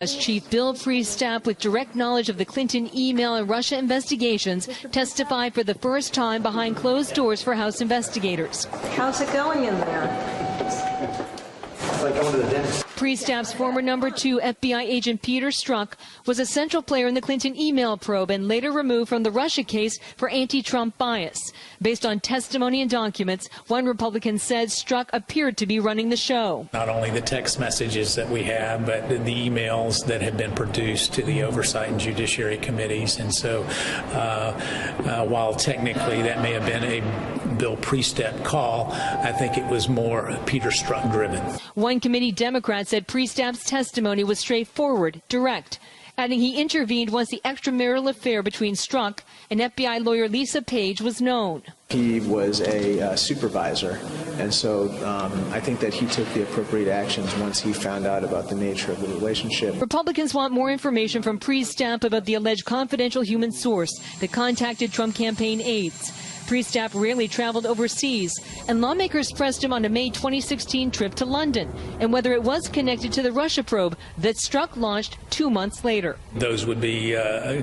As Chief Bill Priestap, with direct knowledge of the Clinton email and Russia investigations, testified for the first time behind closed doors for House investigators. How's it going in there? It's like going to the dentist. Priestap's former #2 FBI agent Peter Strzok was a central player in the Clinton email probe and later removed from the Russia case for anti-Trump bias. Based on testimony and documents, one Republican said Strzok appeared to be running the show. Not only the text messages that we have, but the emails that have been produced to the Oversight and Judiciary Committees. And so while technically that may have been a Bill Priestap call, I think it was more Peter Strzok driven. One committee Democrat said Priestap's testimony was straightforward, direct, adding he intervened once the extramarital affair between Strzok and FBI lawyer Lisa Page was known. He was a supervisor, and so I think that he took the appropriate actions once he found out about the nature of the relationship. Republicans want more information from Priestap about the alleged confidential human source that contacted Trump campaign aides. Priestap rarely traveled overseas, and lawmakers pressed him on a May 2016 trip to London and whether it was connected to the Russia probe that Strzok launched 2 months later. Those would be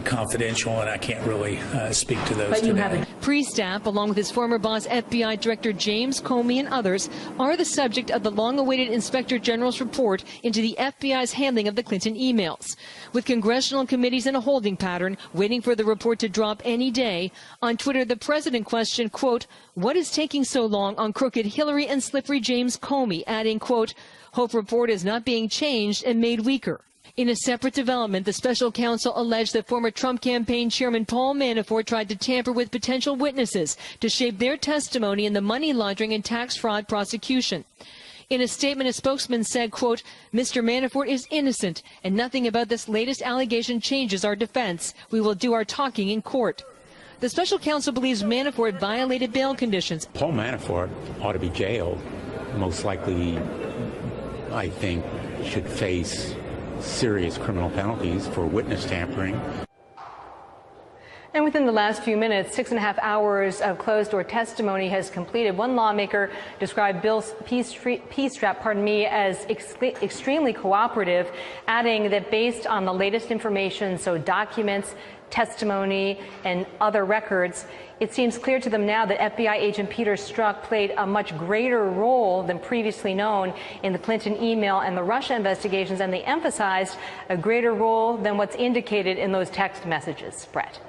confidential, and I can't really speak to those today. Priestap, along with his former boss, FBI Director James Comey and others, are the subject of the long-awaited Inspector General's report into the FBI's handling of the Clinton emails. With congressional committees in a holding pattern, waiting for the report to drop any day, on Twitter the president questioned, quote, "What is taking so long on crooked Hillary and slippery James Comey?" adding, quote, "Hope report is not being changed and made weaker." In a separate development, the special counsel alleged that former Trump campaign chairman Paul Manafort tried to tamper with potential witnesses to shape their testimony in the money laundering and tax fraud prosecution. In a statement, a spokesman said, quote, "Mr. Manafort is innocent, and nothing about this latest allegation changes our defense. We will do our talking in court." The special counsel believes Manafort violated bail conditions. Paul Manafort ought to be jailed. Most likely, I think, should face serious criminal penalties for witness tampering. And within the last few minutes, 6.5 hours of closed-door testimony has completed. One lawmaker described Bill Priestap, as extremely cooperative, adding that based on the latest information, so documents, testimony, and other records, it seems clear to them now that FBI agent Peter Strzok played a much greater role than previously known in the Clinton email and the Russia investigations, and they emphasized a greater role than what's indicated in those text messages. Brett.